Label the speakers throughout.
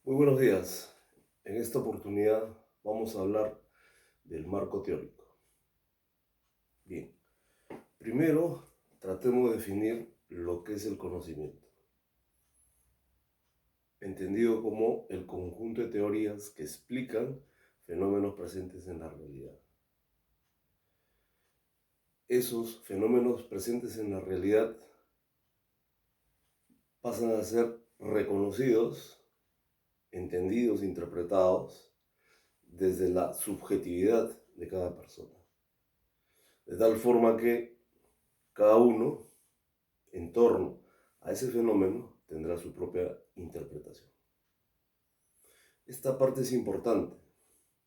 Speaker 1: Muy buenos días. En esta oportunidad vamos a hablar del marco teórico. Bien, primero tratemos de definir lo que es el conocimiento, entendido como el conjunto de teorías que explican fenómenos presentes en la realidad. Esos fenómenos presentes en la realidad pasan a ser reconocidos, entendidos, interpretados desde la subjetividad de cada persona. De tal forma que cada uno, en torno a ese fenómeno, tendrá su propia interpretación. Esta parte es importante,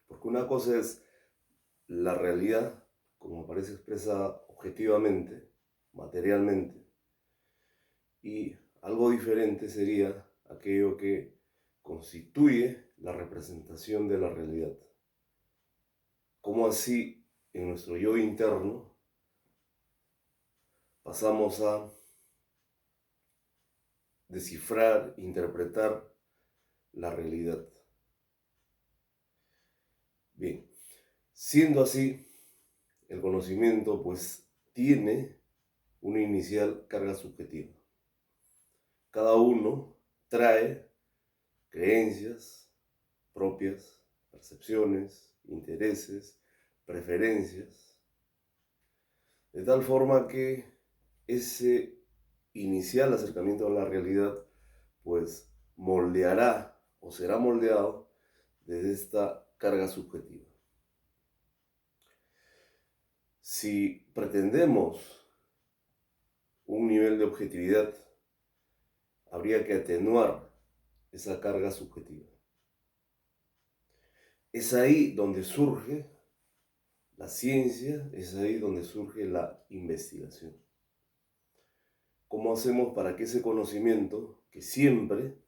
Speaker 1: porque una cosa es la realidad, como aparece expresada objetivamente, materialmente, y algo diferente sería aquello que constituye la representación de la realidad. Cómo así, en nuestro yo interno, pasamos a descifrar, interpretar la realidad. Bien, siendo así, el conocimiento pues tiene una inicial carga subjetiva. Cada uno trae creencias propias, percepciones, intereses, preferencias, de tal forma que ese inicial acercamiento a la realidad pues moldeará o será moldeado desde esta carga subjetiva. Si pretendemos un nivel de objetividad, habría que atenuar esa carga subjetiva. Es ahí donde surge la ciencia, es ahí donde surge la investigación. ¿Cómo hacemos para que ese conocimiento, que siempre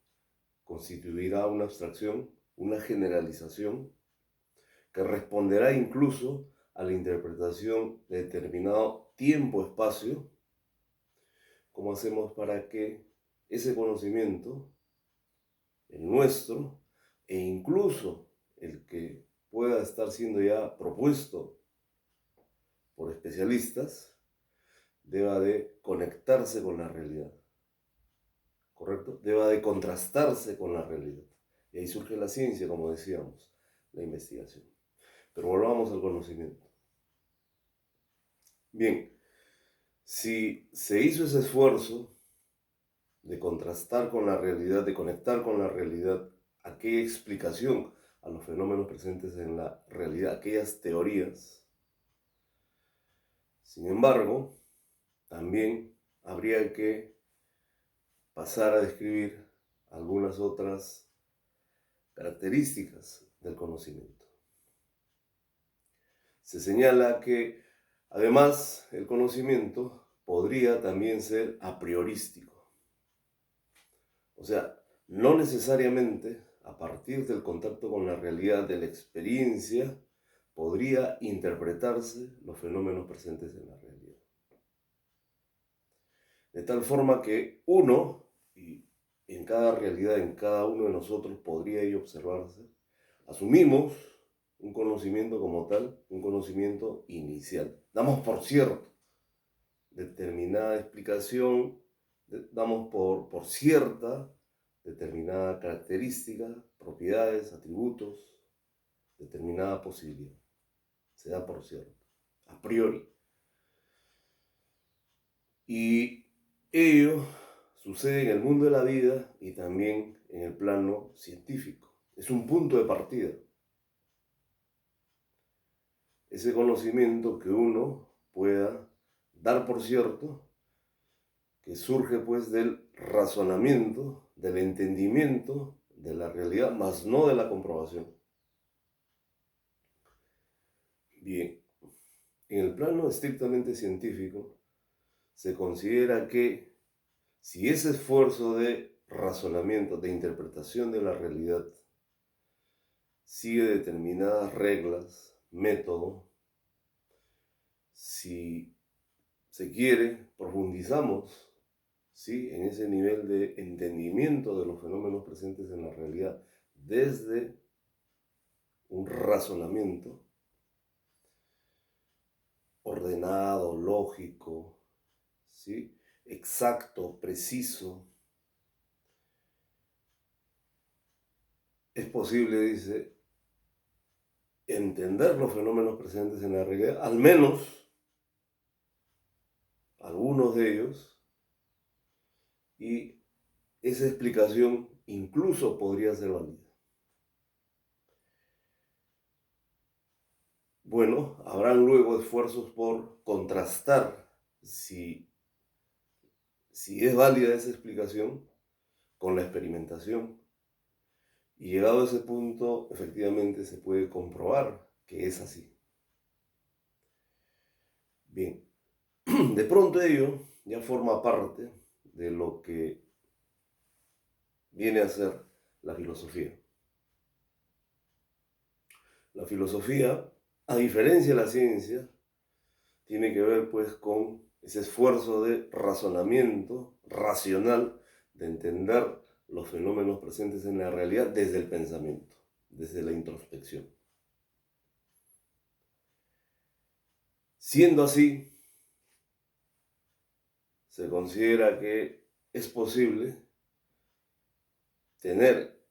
Speaker 1: constituirá una abstracción, una generalización, que responderá incluso a la interpretación de determinado tiempo-espacio, cómo hacemos para que ese conocimiento, el nuestro, e incluso el que pueda estar siendo ya propuesto por especialistas, deba de conectarse con la realidad, ¿correcto? Deba de contrastarse con la realidad. Y ahí surge la ciencia, como decíamos, la investigación. Pero volvamos al conocimiento. Bien, si se hizo ese esfuerzo de contrastar con la realidad, de conectar con la realidad, aquella explicación a los fenómenos presentes en la realidad, aquellas teorías, sin embargo, también habría que pasar a describir algunas otras características del conocimiento. Se señala que además el conocimiento podría también ser a priorístico, o sea, no necesariamente a partir del contacto con la realidad de la experiencia podría interpretarse los fenómenos presentes en la realidad. De tal forma que uno, y en cada realidad, en cada uno de nosotros podría ello observarse, asumimos un conocimiento como tal, un conocimiento inicial. Damos por cierto determinada explicación, damos por cierta determinada característica, propiedades, atributos, determinada posibilidad. Se da por cierto, a priori. Y ello sucede en el mundo de la vida y también en el plano científico. Es un punto de partida. Ese conocimiento que uno pueda dar por cierto, que surge pues del razonamiento, del entendimiento de la realidad, más no de la comprobación. Bien, en el plano estrictamente científico, se considera que si ese esfuerzo de razonamiento, de interpretación de la realidad, sigue determinadas reglas, método, si se quiere, profundizamos, ¿sí?, en ese nivel de entendimiento de los fenómenos presentes en la realidad, desde un razonamiento ordenado, lógico, ¿sí? Exacto, preciso. Es posible, dice, entender los fenómenos presentes en la realidad, al menos algunos de ellos, y esa explicación incluso podría ser válida. Bueno, habrán luego esfuerzos por contrastar si es válida esa explicación con la experimentación. Y llegado a ese punto, efectivamente se puede comprobar que es así. Bien, de pronto ello ya forma parte de lo que viene a ser la filosofía. La filosofía, a diferencia de la ciencia, tiene que ver pues con ese esfuerzo de razonamiento racional, de entender los fenómenos presentes en la realidad desde el pensamiento, desde la introspección. Siendo así, se considera que es posible tener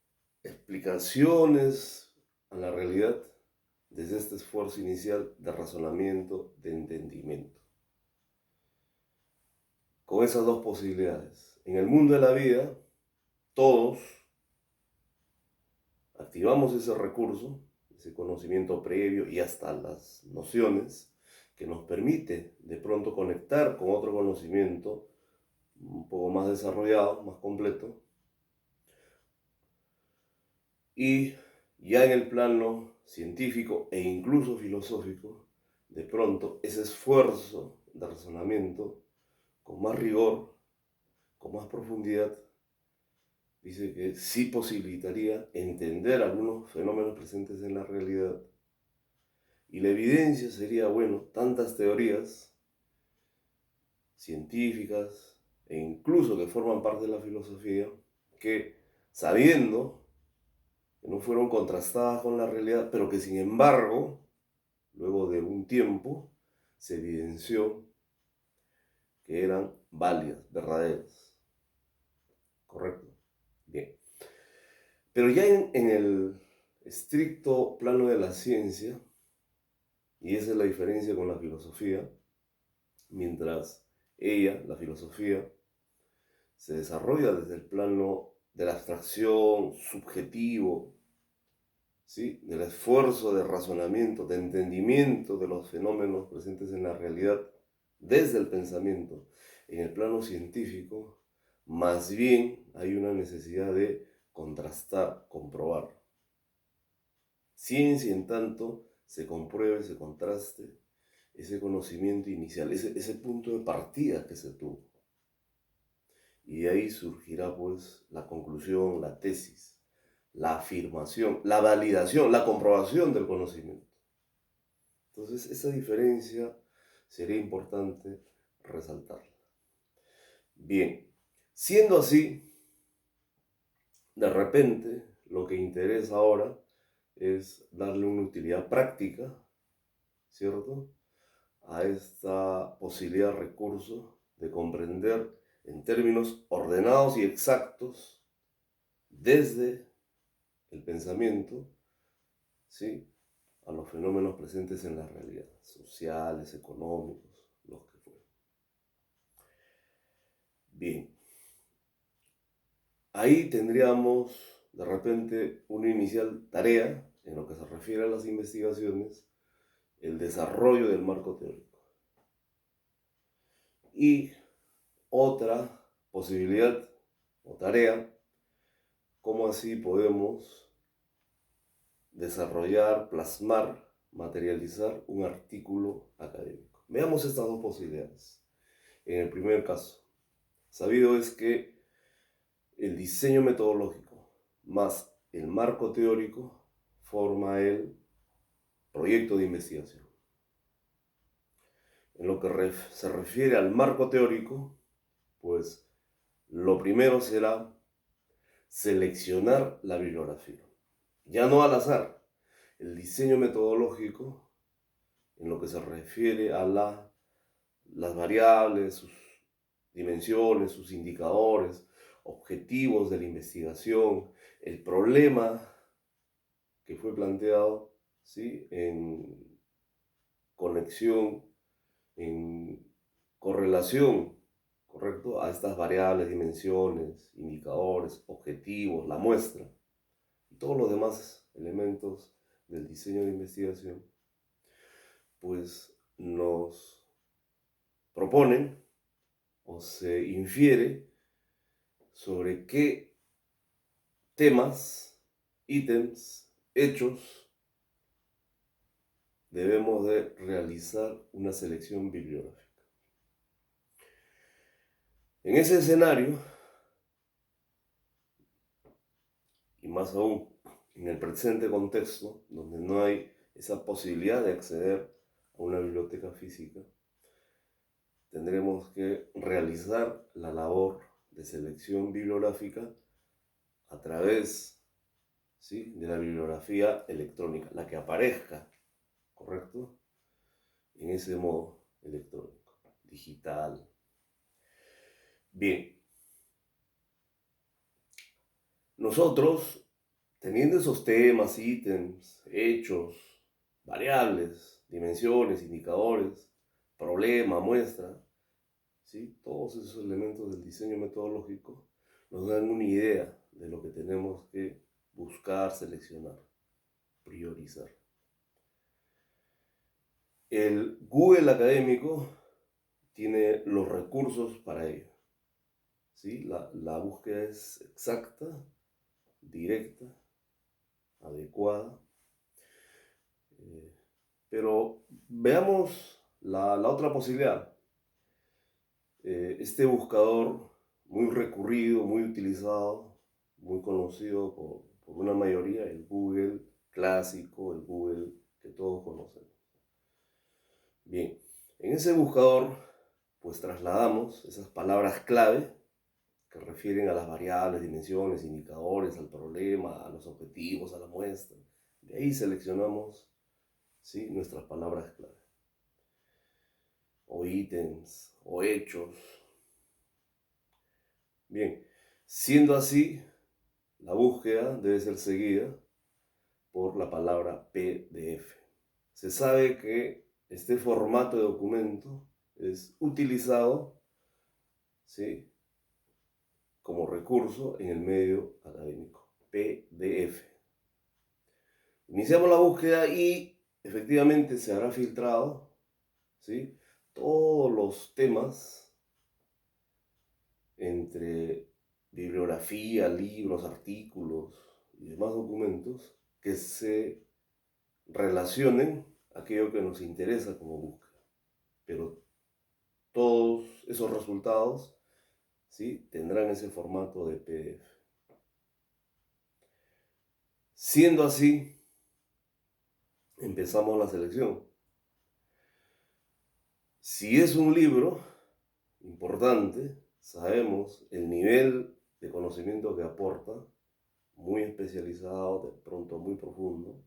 Speaker 1: explicaciones a la realidad desde este esfuerzo inicial de razonamiento, de entendimiento. Con esas dos posibilidades. En el mundo de la vida, todos activamos ese recurso, ese conocimiento previo y hasta las nociones que nos permite de pronto conectar con otro conocimiento un poco más desarrollado, más completo. Y ya en el plano científico e incluso filosófico, de pronto ese esfuerzo de razonamiento con más rigor, con más profundidad, dice que sí posibilitaría entender algunos fenómenos presentes en la realidad. Y la evidencia sería, bueno, tantas teorías científicas e incluso que forman parte de la filosofía, que sabiendo que no fueron contrastadas con la realidad, pero que sin embargo, luego de un tiempo, se evidenció que eran válidas, verdaderas. ¿Correcto? Bien. Pero ya en el estricto plano de la ciencia, y esa es la diferencia con la filosofía, mientras ella, la filosofía, se desarrolla desde el plano de la abstracción, subjetivo, ¿sí? Del esfuerzo de razonamiento, de entendimiento de los fenómenos presentes en la realidad desde el pensamiento. En el plano científico, más bien hay una necesidad de contrastar, comprobar. Ciencia, en tanto, se compruebe, se contraste ese conocimiento inicial, ese punto de partida que se tuvo. Y de ahí surgirá pues la conclusión, la tesis, la afirmación, la validación, la comprobación del conocimiento. Entonces esa diferencia sería importante resaltarla. Bien, siendo así, de repente lo que interesa ahora es darle una utilidad práctica, ¿cierto?, a esta posibilidad, recurso de comprender en términos ordenados y exactos desde el pensamiento, ¿sí?, a los fenómenos presentes en la realidad, sociales, económicos, los que fueran. Bien, ahí tendríamos de repente una inicial tarea en lo que se refiere a las investigaciones, el desarrollo del marco teórico. Y otra posibilidad o tarea, cómo así podemos desarrollar, plasmar, materializar un artículo académico. Veamos estas dos posibilidades. En el primer caso, sabido es que el diseño metodológico más el marco teórico forma el proyecto de investigación. En lo que se refiere al marco teórico, pues lo primero será seleccionar la bibliografía. ya no al azar. El diseño metodológico, en lo que se refiere a las variables, sus dimensiones, sus indicadores, objetivos de la investigación, el problema que fue planteado, ¿sí?, en conexión, en correlación, ¿correcto?, a estas variables, dimensiones, indicadores, objetivos, la muestra y todos los demás elementos del diseño de investigación, pues nos proponen o se infiere sobre qué temas, ítems, hechos debemos de realizar una selección bibliográfica. En ese escenario, y más aún en el presente contexto, donde no hay esa posibilidad de acceder a una biblioteca física, tendremos que realizar la labor de selección bibliográfica a través, ¿sí?, de la bibliografía electrónica, la que aparezca, ¿correcto?, en ese modo electrónico, digital. Bien, nosotros, teniendo esos temas, ítems, hechos, variables, dimensiones, indicadores, problema, muestra, ¿sí?, todos esos elementos del diseño metodológico nos dan una idea de lo que tenemos que buscar, seleccionar, priorizar. El Google académico tiene los recursos para ello, ¿sí? La búsqueda es exacta, directa, adecuada. Pero veamos la otra posibilidad. Este buscador muy recurrido, muy utilizado, muy conocido por una mayoría, el Google clásico, el Google que todos conocen. Bien, en ese buscador pues trasladamos esas palabras clave que refieren a las variables, dimensiones, indicadores, al problema, a los objetivos, a la muestra. De ahí seleccionamos, ¿sí?, nuestras palabras clave, o ítems, o hechos. Bien, siendo así, la búsqueda debe ser seguida por la palabra PDF. Se sabe que este formato de documento es utilizado, ¿sí?, como recurso en el medio académico. PDF. Iniciamos la búsqueda y efectivamente se habrá filtrado, ¿sí?, todos los temas entre bibliografía, libros, artículos y demás documentos que se relacionen a aquello que nos interesa como búsqueda. Pero todos esos resultados, ¿sí?, tendrán ese formato de PDF. Siendo así, empezamos la selección. Si es un libro importante, sabemos el nivel de conocimiento que aporta, muy especializado, de pronto muy profundo,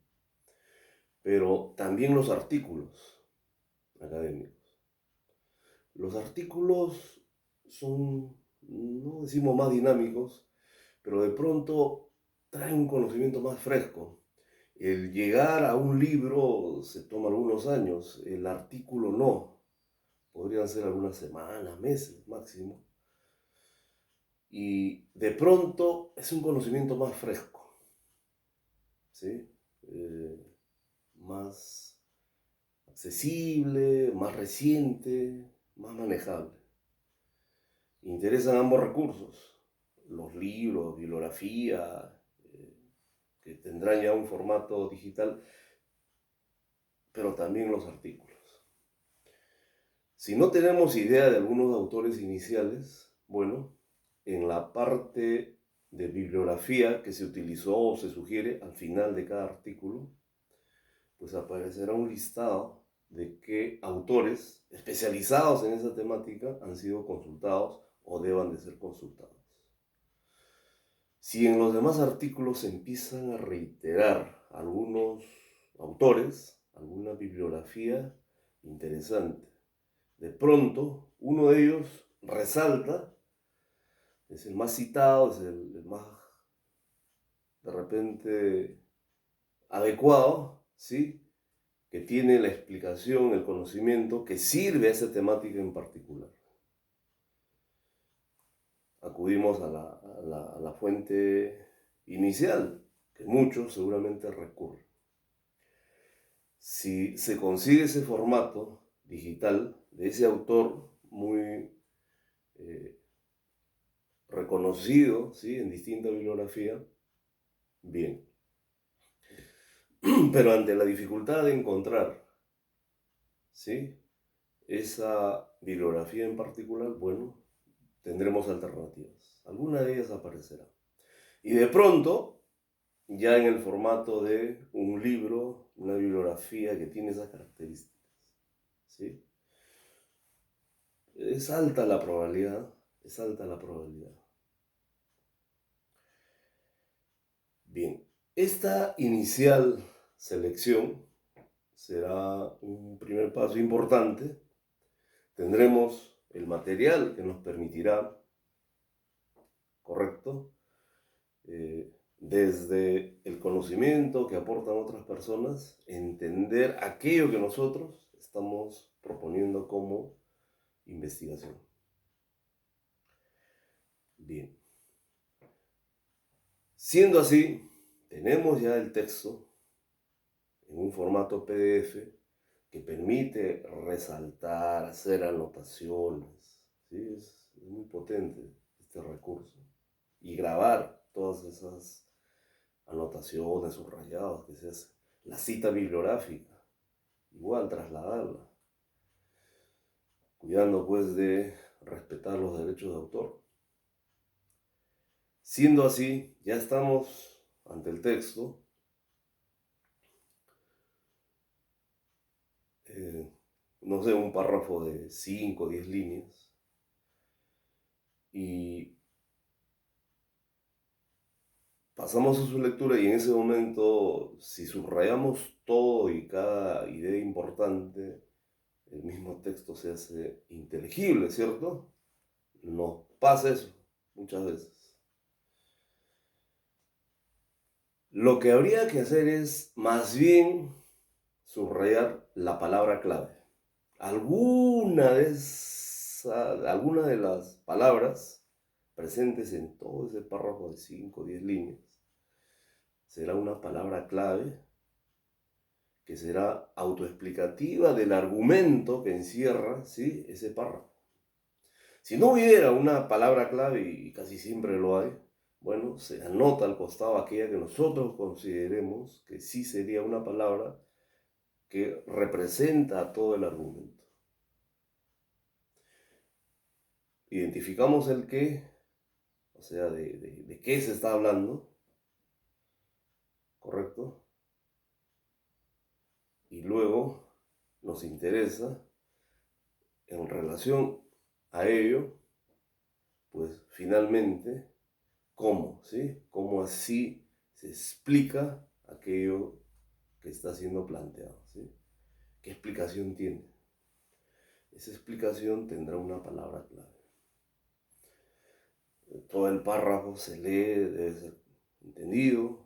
Speaker 1: pero también los artículos académicos. Los artículos son, no decimos más dinámicos, pero de pronto traen un conocimiento más fresco. El llegar a un libro se toma algunos años, el artículo no. Podrían ser algunas semanas, meses máximo. Y de pronto es un conocimiento más fresco, ¿sí? Más accesible, más reciente, más manejable. Interesan ambos recursos, los libros, bibliografía, que tendrán ya un formato digital, pero también los artículos. Si no tenemos idea de algunos autores iniciales, bueno, en la parte de bibliografía que se utilizó o se sugiere al final de cada artículo, pues aparecerá un listado de qué autores especializados en esa temática han sido consultados o deban de ser consultados. Si en los demás artículos se empiezan a reiterar algunos autores, alguna bibliografía interesante, de pronto uno de ellos resalta, es el más citado, es el más de repente adecuado, ¿sí? Que tiene la explicación, el conocimiento que sirve a esa temática en particular. Acudimos a la fuente inicial, que muchos seguramente recurren. Si se consigue ese formato digital de ese autor muy reconocido, ¿sí? En distinta bibliografía, bien. Pero ante la dificultad de encontrar, ¿sí? Esa bibliografía en particular, bueno, tendremos alternativas. Alguna de ellas aparecerá. Y de pronto, ya en el formato de un libro, una bibliografía que tiene esas características, ¿sí? Es alta la probabilidad, es alta la probabilidad. Bien, esta inicial selección será un primer paso importante. Tendremos el material que nos permitirá, ¿correcto? Desde el conocimiento que aportan otras personas, entender aquello que nosotros estamos proponiendo como investigación. Bien. Siendo así, tenemos ya el texto en un formato PDF que permite resaltar, hacer anotaciones. ¿Sí? Es muy potente este recurso. Y grabar todas esas anotaciones, subrayados que se hace. La cita bibliográfica, igual trasladarla, cuidando pues de respetar los derechos de autor. Siendo así, ya estamos ante el texto. No sé, un párrafo de 5 o 10 líneas. Y pasamos a su lectura y en ese momento, si subrayamos todo y cada idea importante, el mismo texto se hace inteligible, ¿cierto? Nos pasa eso muchas veces. Lo que habría que hacer es más bien subrayar la palabra clave. Alguna de las palabras presentes en todo ese párrafo de 5 o 10 líneas será una palabra clave que será autoexplicativa del argumento que encierra, ¿sí?, ese párrafo. Si no hubiera una palabra clave, y casi siempre lo hay, bueno, se anota al costado aquella que nosotros consideremos que sí sería una palabra que representa todo el argumento. Identificamos el qué, o sea, de qué se está hablando, ¿correcto? Y luego nos interesa, en relación a ello, pues finalmente, cómo, ¿sí? Cómo así se explica aquello que está siendo planteado, ¿sí? ¿Qué explicación tiene? Esa explicación tendrá una palabra clave. Todo el párrafo se lee, debe ser entendido,